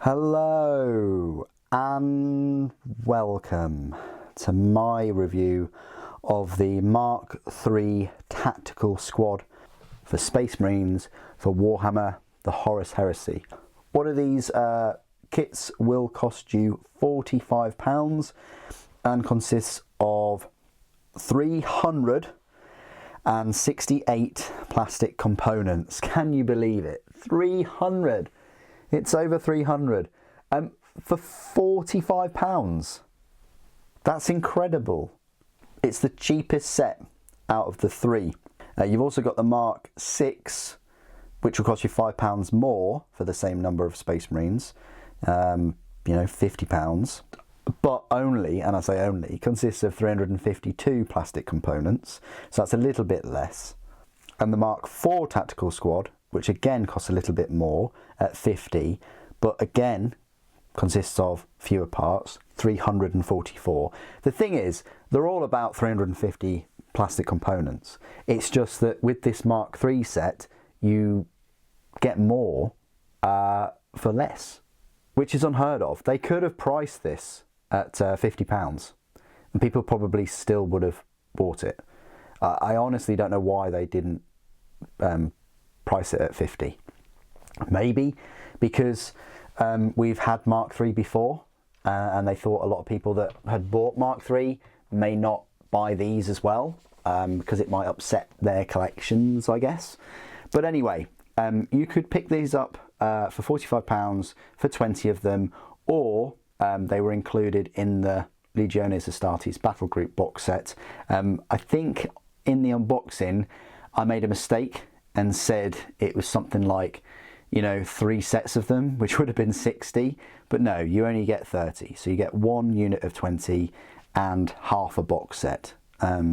Hello and welcome to my review of the Mk.III Tactical Squad for Space Marines for Warhammer the Horus Heresy. One of these kits will cost you £45 and consists of 368 plastic components. Can you believe it? 300! It's over 300 for £45. That's incredible. It's the cheapest set out of the three. You've also got the Mk.VI, which will cost you £5 more for the same number of Space Marines, £50, but only, and I say only, consists of 352 plastic components, so that's a little bit less. And the Mk.IV Tactical Squad, which again costs a little bit more at 50, but again consists of fewer parts, 344. The thing is, they're all about 350 plastic components. It's just that with this Mk.III set, you get more for less, which is unheard of. They could have priced this at £50 and people probably still would have bought it. I honestly don't know why they didn't price it at 50. Maybe because we've had Mk.III before and they thought a lot of people that had bought Mk.III may not buy these as well because it might upset their collections, I guess. But anyway, you could pick these up for £45 for 20 of them, or they were included in the Legiones Astartes battle group box set. I think in the unboxing I made a mistake and said it was something like, 3 sets of them, which would have been 60, but no, you only get 30. So you get one unit of 20 and half a box set.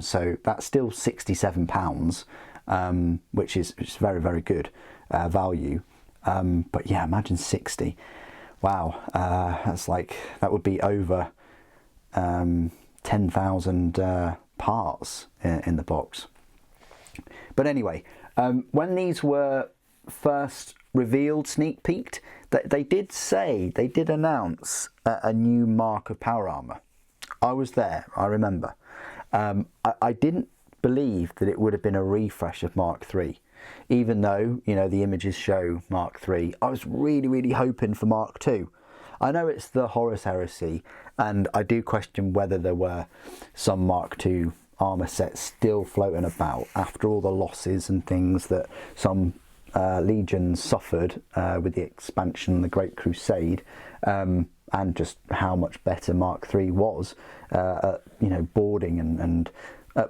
So that's still £67, which is very, very good value. But yeah, imagine 60. Wow, that would be over 10,000 parts in the box. But anyway, when these were first revealed, sneak peeked, they did announce a new mark of power armour. I was there, I remember. I didn't believe that it would have been a refresh of Mk.III, even though the images show Mk.III. I was really hoping for Mk.II. I know it's the Horus Heresy, and I do question whether there were some Mk.II armour sets still floating about after all the losses and things that some legions suffered with the expansion, the Great Crusade, and just how much better Mk.III was at boarding and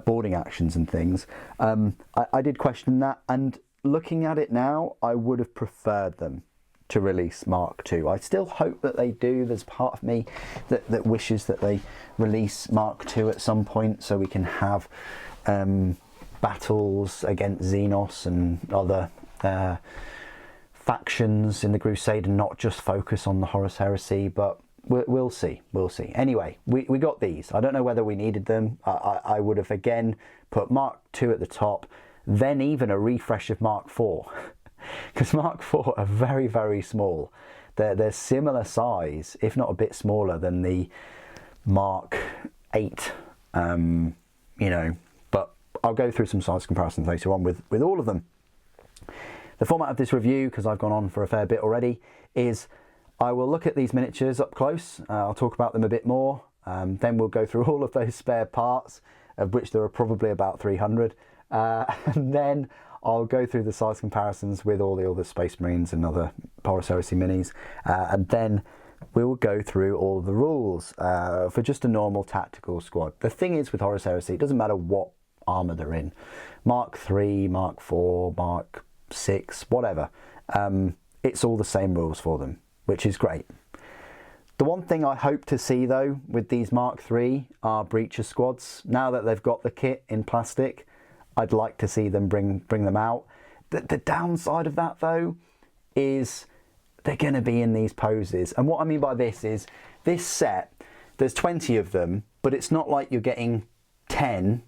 boarding actions and things. I did question that, and looking at it now, I would have preferred them to release Mk.II. I still hope that they do. There's part of me that wishes that they release Mk.II at some point so we can have battles against Xenos and other factions in the Crusade and not just focus on the Horus Heresy, but we'll see. Anyway, we got these. I don't know whether we needed them. I would have again put Mk.II at the top, then even a refresh of Mk.IV. Because Mk.IV are very, very small. They're similar size, if not a bit smaller than the Mk.VIII, but I'll go through some size comparisons later on with all of them. The format of this review, because I've gone on for a fair bit already, is I will look at these miniatures up close, I'll talk about them a bit more, then we'll go through all of those spare parts, of which there are probably about 300, and then I'll go through the size comparisons with all the other Space Marines and other Horus Heresy minis, and then we will go through all the rules for just a normal tactical squad. The thing is with Horus Heresy, it doesn't matter what armour they're in, Mk.III, Mk.IV, Mk.VI, whatever, it's all the same rules for them, which is great. The one thing I hope to see though with these Mk.III are breacher squads. Now that they've got the kit in plastic, I'd like to see them bring them out. The downside of that though is they're going to be in these poses, and what I mean by this is this set, there's 20 of them, but it's not like you're getting 10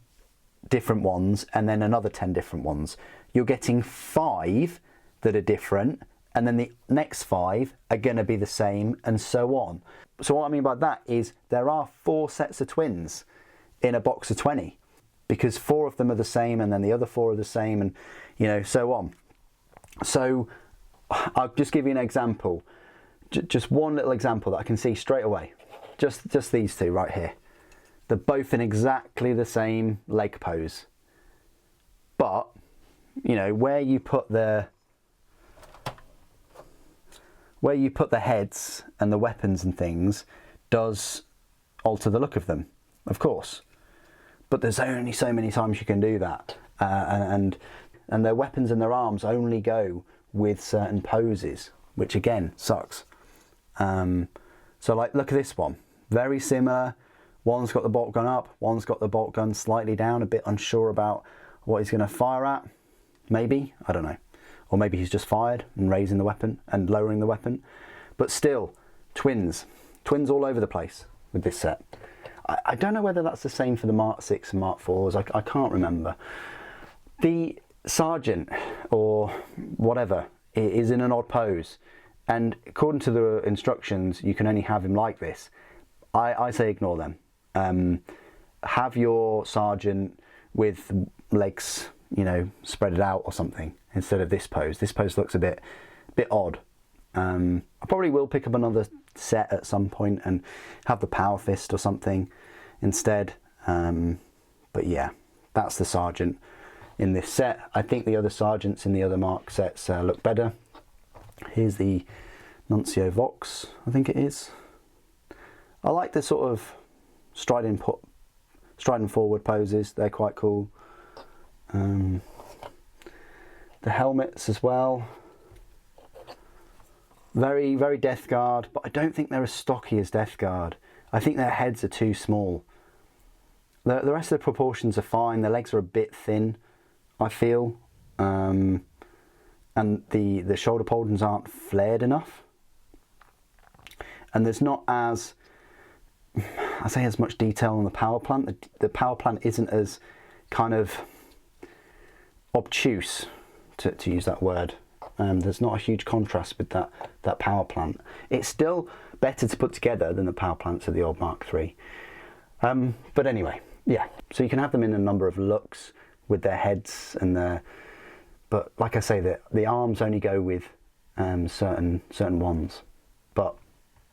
different ones and then another 10 different ones. You're getting 5 that are different and then the next 5 are going to be the same, and so on. So what I mean by that is there are 4 sets of twins in a box of 20, because 4 of them are the same, and then the other 4 are the same, and so on. So I'll just give you an example, just one little example that I can see straight away. Just these 2 right here. They're both in exactly the same leg pose, but where you put the heads and the weapons and things does alter the look of them, of course. But there's only so many times you can do that, and their weapons and their arms only go with certain poses, which again sucks. So like, look at this one, very similar. One's got the bolt gun up, one's got the bolt gun slightly down, a bit unsure about what he's going to fire at. Maybe, I don't know. Or maybe he's just fired and raising the weapon and lowering the weapon. But still, twins all over the place with this set. I don't know whether that's the same for the Mk.VI and Mk.IVs, I can't remember. The sergeant, or whatever, is in an odd pose. And according to the instructions, you can only have him like this. I say ignore them. Have your sergeant with legs, spread it out or something, instead of this pose. This pose looks a bit odd. I probably will pick up another set at some point and have the power fist or something instead. But yeah, that's the sergeant in this set. I think the other sergeants in the other Mark sets look better. Here's the Nuncio Vox, I think it is. I like the sort of striding forward poses, they're quite cool. The helmets as well, very, very Death Guard, but I don't think they're as stocky as Death Guard. I think their heads are too small. The rest of the proportions are fine. Their legs are a bit thin, I feel, and the shoulder pauldrons aren't flared enough, and there's not as much detail on the power plant. The power plant isn't as kind of obtuse, to use that word. There's not a huge contrast with that power plant. It's still better to put together than the power plants of the old Mk.III. But anyway, yeah, so you can have them in a number of looks with their heads and but like I say, the arms only go with certain ones. But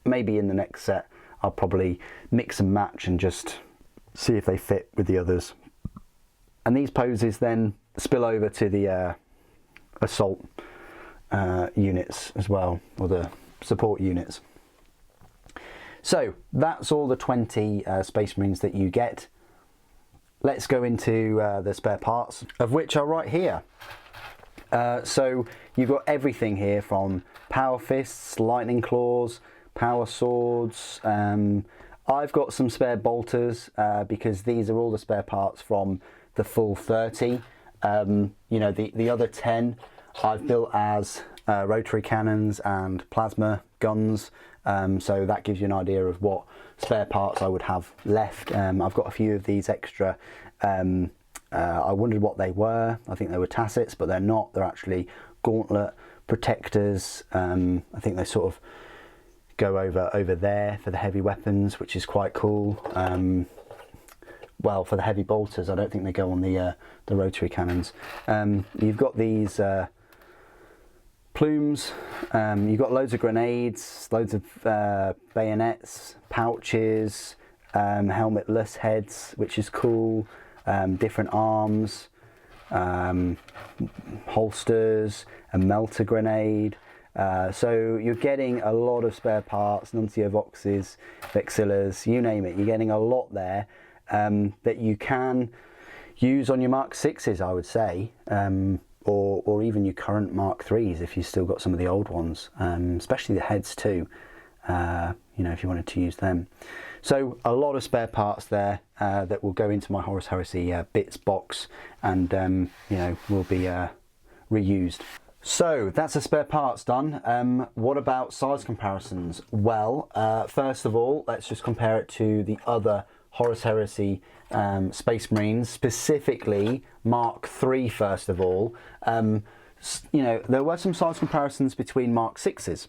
maybe in the next set I'll probably mix and match and just see if they fit with the others. And these poses then spill over to the assault units as well, or the support units. So that's all the 20 Space Marines that you get. Let's go into the spare parts, of which are right here. So you've got everything here from power fists, lightning claws, power swords. I've got some spare bolters because these are all the spare parts from the full 30. The other 10 I've built as rotary cannons and plasma guns, so that gives you an idea of what spare parts I would have left. I've got a few of these extra. I wondered what they were. I think they were tassets, but they're not. They're actually gauntlet protectors. I think they sort of go over there for the heavy weapons, which is quite cool. Well, for the heavy bolters, I don't think they go on the rotary cannons. You've got these plumes. You've got loads of grenades, loads of bayonets, pouches, helmetless heads, which is cool. Different arms, holsters, a melter grenade. So you're getting a lot of spare parts, Nuncio Voxes, Vexillas, you name it. You're getting a lot there that you can use on your Mk.VIs, I would say, or even your current Mk.IIIs if you've still got some of the old ones, especially the heads too, if you wanted to use them. So a lot of spare parts there that will go into my Horus Heresy bits box and will be reused. So that's the spare parts done. What about size comparisons? Well, first of all, let's just compare it to the other Horus Heresy Space Marines, specifically Mk.III first of all. you know, there were some size comparisons between Mk.VIs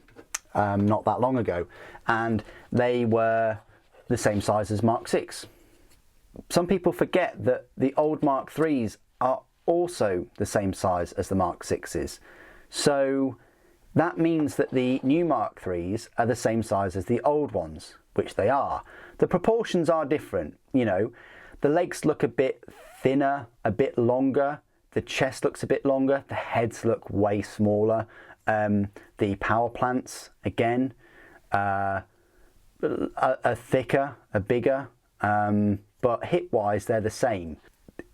not that long ago, and they were the same size as Mk.VI. Some people forget that the old Mk.IIIs are also the same size as the Mk.VIs. So that means that the new Mk.IIIs are the same size as the old ones, which they are. The proportions are different, you know. The legs look a bit thinner, a bit longer. The chest looks a bit longer. The heads look way smaller. The power plants, again, are thicker, are bigger, but hit-wise they're the same.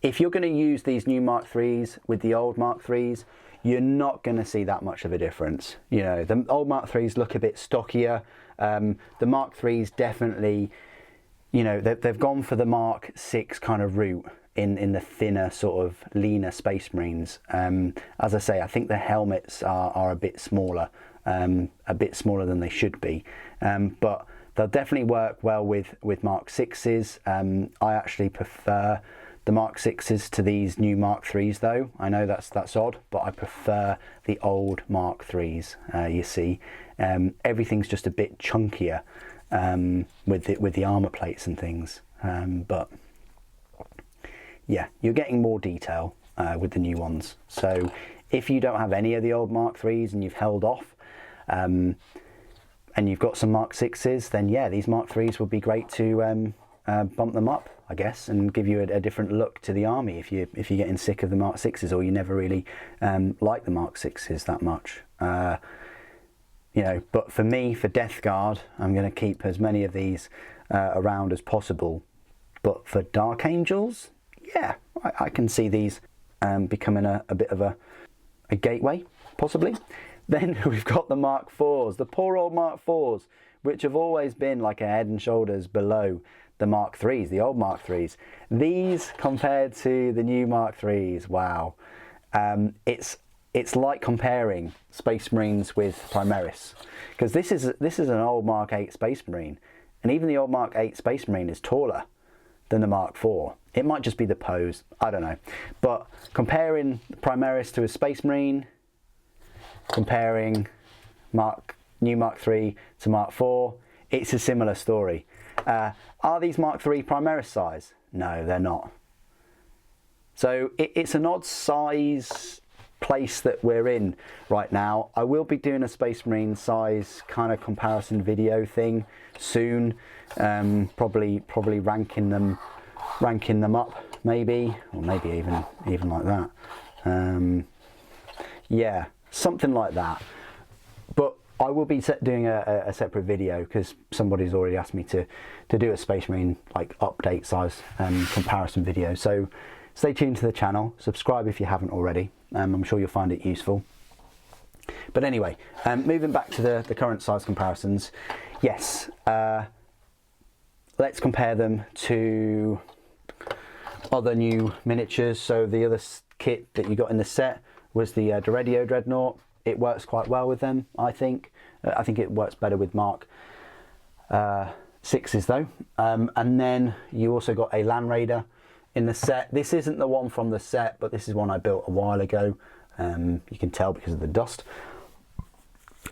If you're going to use these new Mk.IIIs with the old Mk.IIIs, you're not going to see that much of a difference. You know, the old Mk.IIIs look a bit stockier. The Mk.IIIs definitely, you know, they've gone for the Mk.VI kind of route in the thinner, sort of leaner Space Marines. As I say, I think the helmets are a bit smaller than they should be, but they'll definitely work well with Mk.VIs. I actually prefer the Mk.VIs to these new Mk.IIIs though. I know that's odd, but I prefer the old Mk.IIIs. You see, everything's just a bit chunkier with the armour plates and things, but yeah, you're getting more detail with the new ones. So if you don't have any of the old Mk.IIIs and you've held off, and you've got some Mk.VIs, then yeah, these Mk.IIIs would be great to bump them up, I guess, and give you a different look to the army if you're getting sick of the Mk.VIs, or you never really like the Mk.VIs that much. You know, but for me, for Death Guard, I'm going to keep as many of these around as possible. But for Dark Angels, yeah, I can see these becoming a bit of a gateway, possibly. Then we've got the Mk.IVs, the poor old Mk.IVs, which have always been like a head and shoulders below the Mk.IIIs, the old Mk.IIIs. These compared to the new Mk.IIIs, wow. It's like comparing Space Marines with Primaris, because this is an old Mk.VIII Space Marine, and even the old Mk.VIII Space Marine is taller than the Mk.IV. It might just be the pose, I don't know. But comparing Primaris to a Space Marine, comparing new Mk.III to Mk.IV, it's a similar story. Are these Mk.III Primaris size? No, they're not. So it's an odd size place that we're in right now. I will be doing a Space Marine size kind of comparison video thing soon, probably ranking them up, maybe, or maybe even like that. Yeah, something like that. But I will be doing a separate video because somebody's already asked me to do a Space Marine like update size comparison video. So stay tuned to the channel, subscribe if you haven't already. I'm sure you'll find it useful. But anyway, moving back to the current size comparisons, yes, let's compare them to other new miniatures. So the other kit that you got in the set was the Deredio Dreadnought. It works quite well with them, I think. I think it works better with Mark 6s though. And then you also got a Land Raider in the set. This isn't the one from the set, but this is one I built a while ago. You can tell because of the dust.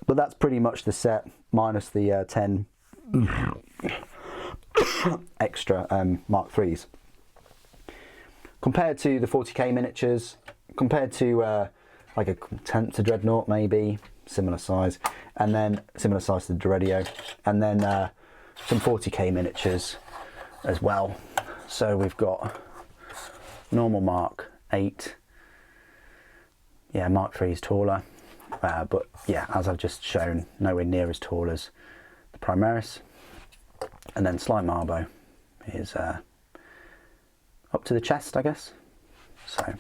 But that's pretty much the set, minus the 10 extra Mark 3s. Compared to the 40k miniatures, compared to like a Tempter Dreadnought maybe, similar size, and then similar size to the Deredio, and then some 40k miniatures as well. So we've got normal Mark 8, yeah, Mark 3 is taller, but yeah, as I've just shown, nowhere near as tall as the Primaris. And then Slight Marbo is up to the chest, I guess. So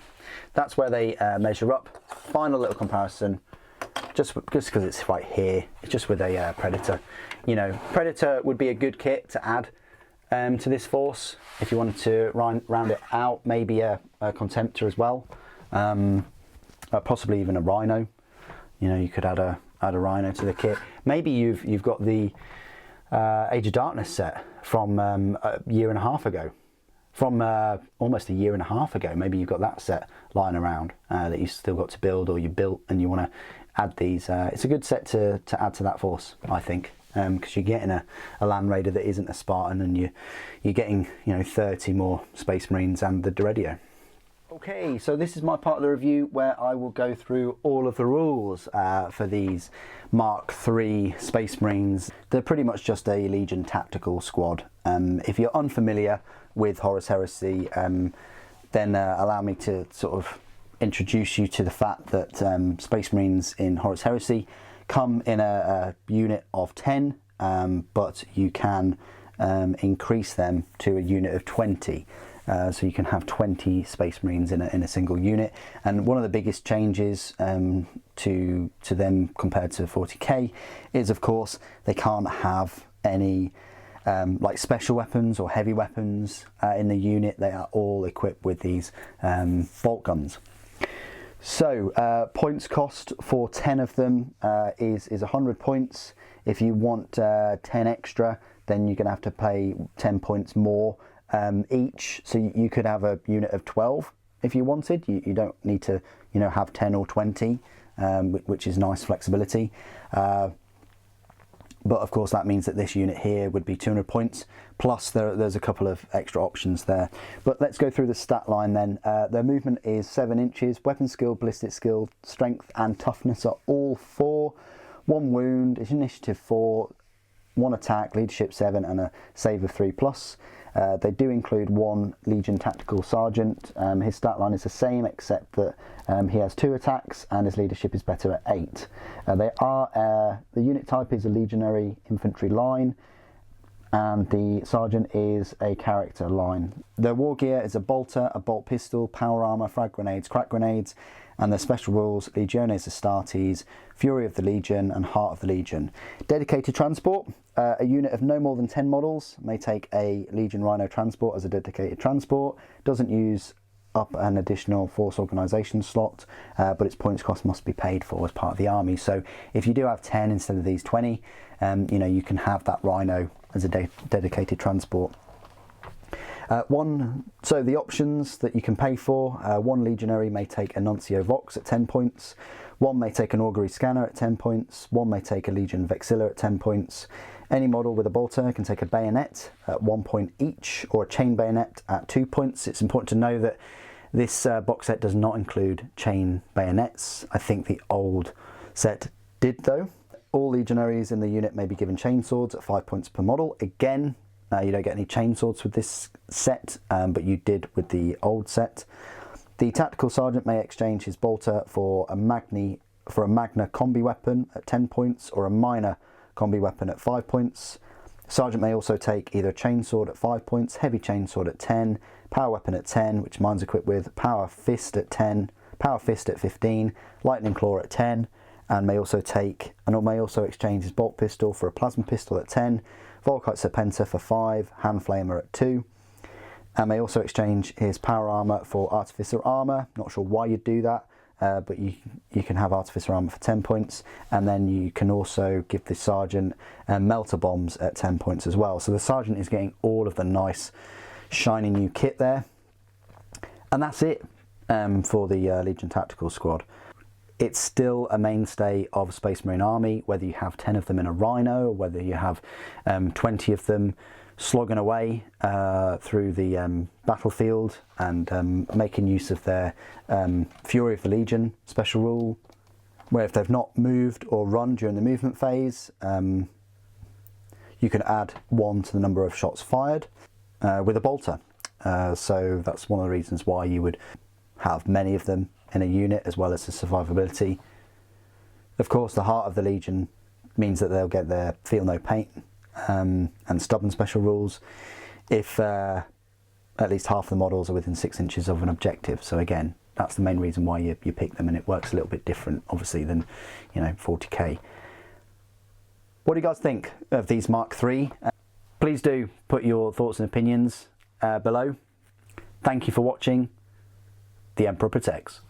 that's where they measure up. Final little comparison, just because it's right here, it's just with a Predator. You know, Predator would be a good kit to add to this force if you wanted to round it out. Maybe a Contemptor as well, possibly even a Rhino. You know, you could add a Rhino to the kit. Maybe you've got the Age of Darkness set from a year and a half ago. from almost a year and a half ago. Maybe you've got that set lying around that you've still got to build, or you built and you want to add these. It's a good set to add to that force, I think, because you're getting a Land Raider that isn't a Spartan, and you're getting 30 more Space Marines and the Deredio. Okay, so this is my part of the review where I will go through all of the rules for these Mk.III Space Marines. They're pretty much just a Legion tactical squad. If you're unfamiliar with Horus Heresy, then allow me to sort of introduce you to the fact that Space Marines in Horus Heresy come in a unit of 10, but you can increase them to a unit of 20. So you can have 20 Space Marines in a single unit. And one of the biggest changes to them compared to 40k is, of course, they can't have any like special weapons or heavy weapons in the unit. They are all equipped with these bolt guns. So points cost for 10 of them is 100 points. If you want 10 extra, then you're going to have to pay 10 points more each. So you could have a unit of 12 if you wanted. You don't need to have 10 or 20, which is nice flexibility. But of course that means that this unit here would be 200 points, plus there's a couple of extra options there. But let's go through the stat line then. Their movement is 7 inches, weapon skill, ballistic skill, strength and toughness are all 4, 1 wound, initiative 4, 1 attack, leadership 7 and a save of 3+. They do include 1 Legion Tactical Sergeant. His stat line is the same, except that he has 2 attacks and his leadership is better at 8. The unit type is a Legionary Infantry line, and the Sergeant is a character line. Their war gear is a bolter, a bolt pistol, power armour, frag grenades, crack grenades, and their special rules: Legiones Astartes, Fury of the Legion and Heart of the Legion. Dedicated transport. A unit of no more than 10 models may take a Legion Rhino transport as a dedicated transport. Doesn't use up an additional force organisation slot, but its points cost must be paid for as part of the army. So if you do have 10 instead of these 20, you can have that Rhino as a dedicated transport. So the options that you can pay for: 1 Legionary may take a Nuncio Vox at 10 points, 1 may take an Augury Scanner at 10 points, 1 may take a Legion Vexilla at 10 points. Any model with a bolter can take a bayonet at 1 point each, or a chain bayonet at 2 points. It's important to know that this box set does not include chain bayonets. I think the old set did though. All legionaries in the unit may be given chainswords at 5 points per model. Again, you don't get any chainswords with this set, but you did with the old set. The Tactical Sergeant may exchange his bolter for a Magna combi weapon at 10 points, or a minor combi weapon at 5 points. Sergeant may also take either a chainsword at 5 points, heavy chainsword at 10, power weapon at 10, which mine's equipped with, power fist at 10, power fist at 15, lightning claw at 10, and may also exchange his bolt pistol for a plasma pistol at 10, Volkite Serpenter for 5, hand flamer at 2, and may also exchange his power armour for artificer armour. Not sure why you'd do that, but you can have artificer armour for 10 points, and then you can also give the Sergeant melter bombs at 10 points as well. So the Sergeant is getting all of the nice shiny new kit there, and that's it for the Legion Tactical Squad. It's still a mainstay of a Space Marine army, whether you have 10 of them in a Rhino, or whether you have 20 of them slogging away through the battlefield and making use of their Fury of the Legion special rule, where if they've not moved or run during the movement phase, you can add 1 to the number of shots fired with a bolter. So that's one of the reasons why you would have many of them in a unit, as well as the survivability. Of course, the Heart of the Legion means that they'll get their Feel No Pain and Stubborn special rules if at least half the models are within 6 inches of an objective. So again, that's the main reason why you pick them, and it works a little bit different, obviously, than 40k. What do you guys think of these Mk.III? Please do put your thoughts and opinions below. Thank you for watching. The Emperor protects.